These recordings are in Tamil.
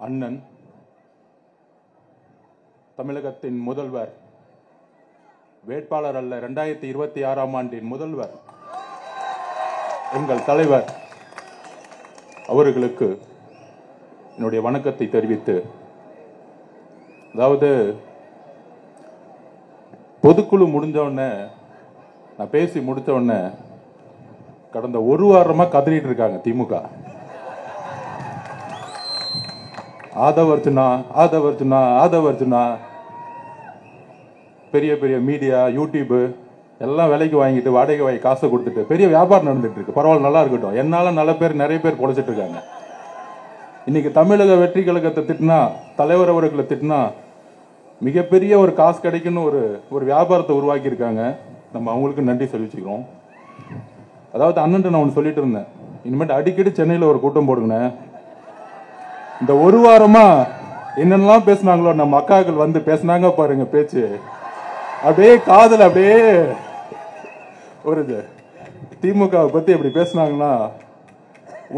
அண்ணன், தமிழகத்தின் முதல்வர், வேட்பாளர் அல்ல 2026ஆம் ஆண்டின் முதல்வர், எங்கள் தலைவர் அவர்களுக்கு என்னுடைய வணக்கத்தை தெரிவித்து, அதாவது பொதுக்குழு முடிஞ்ச உடனே, நான் பேசி முடிச்ச உடனே கடந்த ஒரு வாரமா கதறிட்டு இருக்காங்க திமுக. ஆதவர்ஜுனா ஆதவர்ஜுனா ஆதவர்ஜுனா. பெரிய பெரிய மீடியா, யூடியூப் எல்லாம் விலைக்கு வாங்கிட்டு வாடகை வாங்கி காசை கொடுத்துட்டு பெரிய வியாபாரம் நடந்துட்டு இருக்கு. பரவாயில்ல, நல்லா இருக்கட்டும். என்னால நிறைய பேர் பொழைச்சிட்டு இருக்காங்க. இன்னைக்கு தமிழக வெற்றி கழகத்தை திட்டினா, தலைவர் அவர்களை திட்டினா மிகப்பெரிய ஒரு காசு கிடைக்குன்னு ஒரு வியாபாரத்தை உருவாக்கி இருக்காங்க. நம்ம அவங்களுக்கு நன்றி சொல்லிச்சுக்கிறோம். அதாவது அண்ணன் நான் ஒன்று சொல்லிட்டு இருந்தேன், இனிமேட்டு அடிக்கடி சென்னையில் ஒரு கூட்டம் போடுங்க. இந்த ஒரு வாரமா என்னென்னலாம் பேசினாங்களோ நம்ம அக்காக்கள் வந்து பேசினாங்க பாருங்க, பேச்சு அப்படியே காதல் அப்படியே ஒரு திமுக பத்தி எப்படி பேசினாங்கன்னா,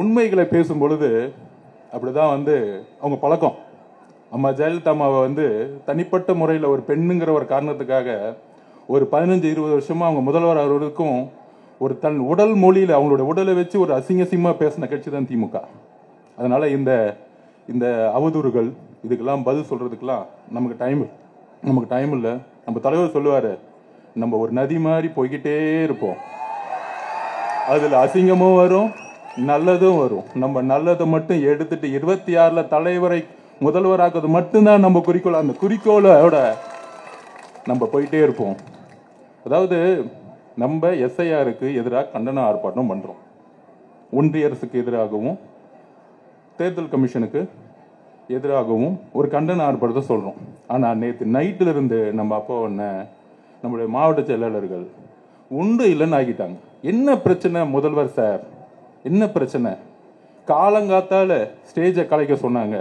உண்மைகளை பேசும் பொழுது அப்படிதான் அவங்க பழக்கம். அம்மா ஜெயலலிதா அம்மாவை தனிப்பட்ட முறையில் ஒரு பெண்ணுங்கிற ஒரு காரணத்துக்காக ஒரு 15-20 வருஷமா அவங்க முதல்வர் அவர்களுக்கும் ஒரு தன் உடல் மொழியில அவங்களுடைய உடலை வச்சு ஒரு அசிங்கசியமா பேசின கட்சி தான் திமுக. அதனால இந்த அவதூறுகள் இதுக்கெல்லாம் பதில் சொல்றதுக்கெல்லாம் நமக்கு டைம் இல்லை. நம்ம தலைவர் சொல்லுவாரு, நம்ம ஒரு நதி மாதிரி போய்கிட்டே இருப்போம். அதுல அசிங்கமும் வரும், நல்லதும் வரும். நம்ம நல்லதை மட்டும் எடுத்துட்டு 26ல தலைவரை முதல்வராக்குறது மட்டும்தான் நம்ம குறிக்கோள். அந்த குறிக்கோளோட நம்ம போயிட்டே இருப்போம். அதாவது நம்ம எஸ்ஐஆருக்கு எதிராக கண்டன ஆர்ப்பாட்டம் பண்றோம். ஒன்றிய அரசுக்கு எதிராகவும் தேர்தல் கமிஷனுக்கு எதிராகவும் ஒரு கண்டன ஆர்ப்பாட்டத்தை சொல்றோம். ஆனா நேற்று நைட்டில் இருந்து நம்ம அப்போ நம்முடைய மாவட்ட செயலாளர்கள் உண்டு இல்லைன்னு ஆகிட்டாங்க. என்ன பிரச்சனை முதல்வர் சார், என்ன பிரச்சனை? காலங்காத்தால ஸ்டேஜை கலைக்க சொன்னாங்க.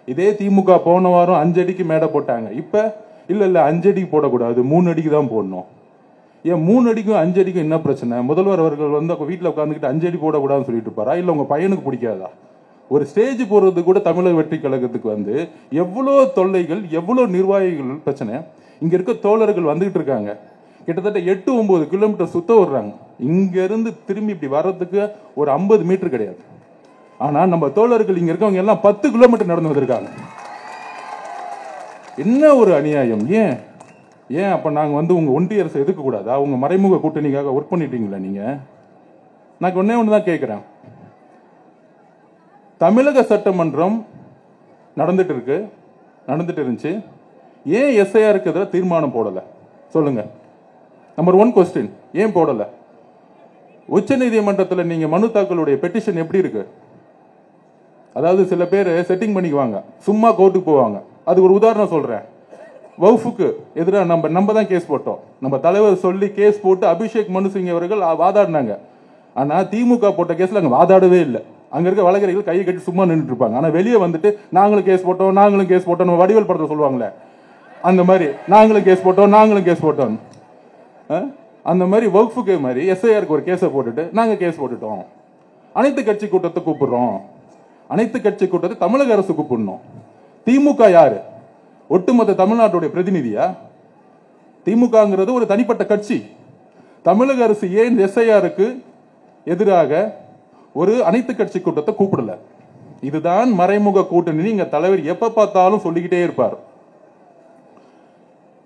இதே திமுக போன வாரம் 5 அடிக்கு மேடை போட்டாங்க. இப்ப இல்ல 5 அடிக்கு போடக்கூடாது, 3 அடிக்கு தான் போடணும். ஏன் 3 அடிக்கும் 5 அடிக்கும் என்ன பிரச்சனை? முதல்வர் அவர்கள் வீட்டில் உட்காந்துக்கிட்டு 5 அடி போடக்கூடாதுன்னு சொல்லிட்டு இருப்பாரா? இல்ல உங்க பையனுக்கு பிடிக்காதா? ஒரு ஸ்டேஜ் போறது கூட தமிழக வெற்றி கழகத்துக்கு எவ்வளவு தொல்லைகள், எவ்வளவு நிர்வாகிகள் பிரச்சனை. இங்க இருக்க தோழர்கள் வந்துகிட்டு இருக்காங்க. கிட்டத்தட்ட 8-9 கிலோமீட்டர் சுத்த வர்றாங்க. இங்க இருந்து திரும்பி இப்படி வர்றதுக்கு ஒரு 50 மீட்டர் கிடையாது. ஆனா நம்ம தோழர்கள் இங்க இருக்கவங்க எல்லாம் 10 கிலோமீட்டர் நடந்து வந்திருக்காங்க. என்ன ஒரு அநியாயம்! ஏன் அப்ப நாங்க உங்க ஒன்றிய அரசு எதுக்க கூடாதா? உங்க மறைமுக கூட்டணிக்காக ஒர்க் பண்ணிட்டீங்களா நீங்க? நான் ஒன்னே ஒண்ணுதான் கேட்கிறேன். தமிழக சட்டமன்றம் நடந்துட்டு இருந்துச்சு. ஏன் எஸ்ஐஆருக்கு எதிராக தீர்மானம் போடல? சொல்லுங்க. நம்பர் 1 கொஸ்டின், ஏன் போடல? உச்ச நீதிமன்றத்தில் நீங்க மனு தாக்கலுடைய பெட்டிஷன் எப்படி இருக்கு? அதாவது சில பேர் செட்டிங் பண்ணிக்குவாங்க, சும்மா கோர்ட்டுக்கு போவாங்க. அதுக்கு ஒரு உதாரணம் சொல்றேன். வவுஃபுக்கு எதிராக நம்ம தான் கேஸ் போட்டோம். நம்ம தலைவர் சொல்லி கேஸ் போட்டு அபிஷேக் மனு சிங் அவர்கள் வாதாடினாங்க. ஆனா திமுக போட்ட கேஸ்ல அங்க வாதாடவே இல்லை. அங்க இருக்க வழக்கறிஞர்கள் கையை கட்டி சும்மா நின்றுட்டு இருப்பாங்க. ஆனா வெளியே நாங்களும் கேஸ் போட்டோம் வடிவேல் படத்தை சொல்லுவாங்களே, அந்த மாதிரி நாங்களும் கேஸ் போட்டோம். அந்த மாதிரி வக்ஃபுக்கு மாதிரி எஸ்ஐஆருக்கு ஒரு கேஸை போட்டுட்டு நாங்க கேஸ் போட்டுட்டோம். அனைத்து கட்சி கூட்டத்தை கூப்பிடுறோம். அனைத்து கட்சி கூட்டத்தை தமிழக அரசு கூப்பிடணும். திமுக யாரு? ஒட்டுமொத்த தமிழ்நாட்டுடைய பிரதிநிதியா? திமுகங்கிறது ஒரு தனிப்பட்ட கட்சி. தமிழக அரசு ஏன் எஸ்ஐஆருக்கு எதிராக ஒரு அனைத்து கட்சி கூட்டத்தை கூப்பிடல? இதுதான் மறைமுக கூட்டணி. இங்க தலைவர் எப்ப பார்த்தாலும் சொல்லிக்கிட்டே இருப்பார்.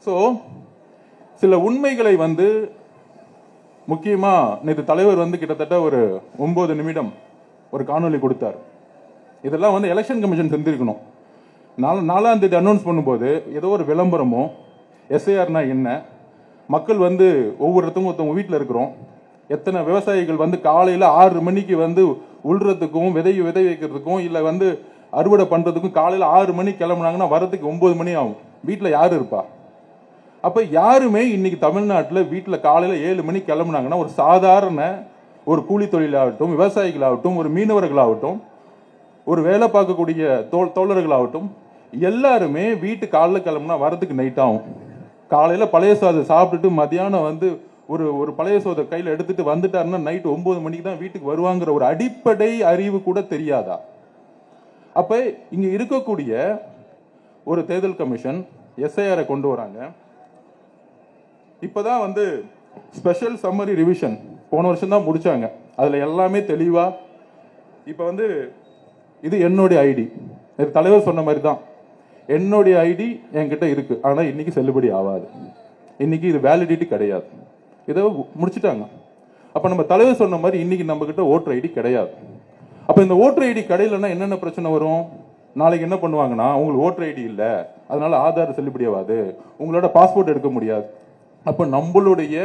சோ சில உண்மைகளை முக்கியமா நேற்று தலைவர் கிட்டத்தட்ட ஒரு 9 நிமிடம் ஒரு காணொலி கொடுத்தார். இதெல்லாம் எலெக்ஷன் கமிஷன் செஞ்சிருக்கணும். 4ஆம் தேதி அனௌன்ஸ் பண்ணும்போது ஏதோ ஒரு விளம்பரமோ, எஸ்ஐஆர்னா என்ன, மக்கள் ஒவ்வொருத்தவங்க வீட்டில் இருக்கிறோம், எத்தனை விவசாயிகள் காலையில 6 மணிக்கு உள்றதுக்கும் விதை வைக்கிறதுக்கும் இல்ல அறுவடை பண்றதுக்கும் காலையில 6 மணிக்கு கிளம்புனாங்கன்னா வரதுக்கு 9 மணி ஆகும். வீட்டுல யாரு இருப்பா? அப்ப யாருமே இன்னைக்கு தமிழ்நாட்டில் வீட்டுல காலையில 7 மணிக்கு கிளம்புனாங்கன்னா ஒரு சாதாரண ஒரு கூலி தொழிலாகட்டும், விவசாயிகளாகட்டும், ஒரு மீனவர்களாகட்டும், ஒரு வேலை பார்க்கக்கூடிய தோழர்களாகட்டும், எல்லாருமே வீட்டு காலைல கிளம்புனா வரதுக்கு நைட் ஆகும். காலையில பழைய சாதம் சாப்பிட்டுட்டு மத்தியானம் ஒரு பழைய சோதை கையில எடுத்துட்டு வந்துட்டாருன்னா நைட் 9 மணிக்கு தான் வீட்டுக்கு வருவாங்கிற ஒரு அடிப்படை அறிவு கூட தெரியாதா? அப்ப இங்க இருக்கக்கூடிய ஒரு தேர்தல் கமிஷன் எஸ்ஐஆரை கொண்டு வராங்க. இப்பதான் வந்து ஸ்பெஷல் சம்மரி ரிவிஷன் போன வருஷம் தான் முடிச்சாங்க. அதுல எல்லாமே தெளிவா இப்ப வந்து இது என்னுடைய ஐடி, தலைவர் சொன்ன மாதிரி தான் என்னுடைய ஐடி என்கிட்ட இருக்கு. ஆனா இன்னைக்கு செல்லுபடி ஆகாது, இன்னைக்கு இது வேலிடிட்டி கிடையாது, இதை முடிச்சுட்டாங்க. அப்ப நம்ம தலைவர் சொன்ன மாதிரி இன்னைக்கு நம்ம கிட்ட ஓட்டர் ஐடி கிடையாது. அப்ப இந்த ஓட்டர் ஐடி கிடையிலன்னா என்னென்ன பிரச்சனை வரும்? நாளைக்கு என்ன பண்ணுவாங்கன்னா, உங்களுக்கு ஓட்டர் ஐடி இல்ல, அதனால ஆதார் செல்லுபடி ஆகாது, உங்களோட பாஸ்போர்ட் எடுக்க முடியாது. அப்ப நம்மளுடைய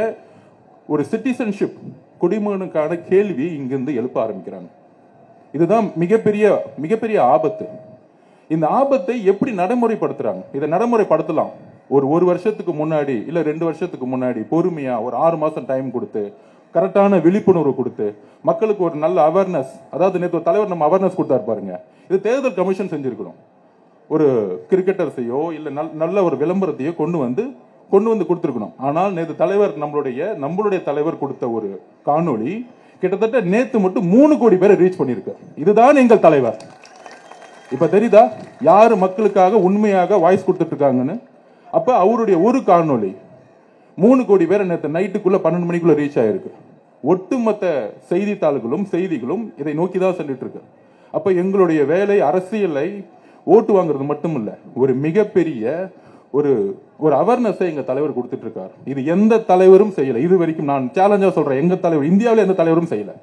ஒரு சிட்டிசன்ஷிப், குடிமகனுக்கான கேள்வி இங்கிருந்து எழுப்ப ஆரம்பிக்கிறாங்க. இதுதான் மிகப்பெரிய ஆபத்து. இந்த ஆபத்தை எப்படி நடைமுறைப்படுத்துறாங்க? இதை நடைமுறைப்படுத்தலாம். ஒரு வருஷத்துக்கு முன்னாடி இல்ல 2 வருஷத்துக்கு முன்னாடி பொறுமையா ஒரு 6 மாசம் டைம் கொடுத்து கரெக்டான விழிப்புணர்வு கொடுத்து மக்களுக்கு ஒரு நல்ல அவேர்னஸ், அதாவது நேற்று தலைவர் நம்ம அவேர்னஸ் கொடுத்தாரு பாருங்க, இது தேர்தல் கமிஷன் செஞ்சிருக்கணும். ஒரு கிரிக்கெட்டர்ஸையோ இல்ல நல்ல ஒரு விளம்பரத்தையோ கொண்டு வந்து கொடுத்திருக்கணும். ஆனால் நேற்று தலைவர் நம்மளுடைய தலைவர் கொடுத்த ஒரு காணொளி கிட்டத்தட்ட நேத்து மட்டும் 3 கோடி பேரை ரீச் பண்ணிருக்கு. இதுதான் எங்கள் தலைவர். இப்ப தெரியுதா யாரு மக்களுக்காக உண்மையாக வாய்ஸ் கொடுத்துட்டு இருக்காங்கன்னு? அப்ப அவருடைய ஒரு காணொளி 3 கோடி பேரை நேற்று நைட்டுக்குள்ள 12 மணிக்குள்ள ரீச் ஆயிருக்கு. ஒட்டுமொத்த செய்திகளும் இதை நோக்கி தான் சொல்லிட்டு இருக்கு. அப்ப எங்களுடைய வேலை அரசியலை ஓட்டு வாங்குறது மட்டும் இல்ல, ஒரு மிகப்பெரிய ஒரு அவேர்னஸை எங்க தலைவர் கொடுத்துட்டு இருக்காரு. இது எந்த தலைவரும் செய்யல இது வரைக்கும். நான் சேலஞ்சா சொல்றேன், எங்க தலைவர் இந்தியாவில் எந்த தலைவரும் செய்யல.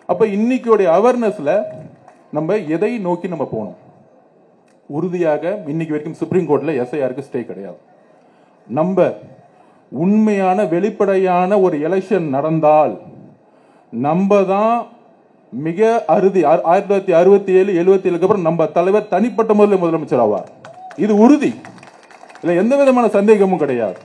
அப்ப இன்னைக்கு அவேர்னஸ்ல நம்ம எதை நோக்கி நம்ம போனோம்? உறுதியாக இன்னைக்கு வரைக்கும் சுப்ரீம் கோர்ட்ல எஸ்ஐஆருக்கு ஸ்டே கிடையாது. நம்ம உண்மையான வெளிப்படையான ஒரு எலெக்ஷன் நடந்தால் நம்ம தான் மிக அறுதி 1967 77 அப்புறம் நம்ம தலைவர் தனிப்பட்ட முறையில் முதலமைச்சர் ஆவார். இது உறுதி, இல்ல எந்த விதமான சந்தேகமும் கிடையாது.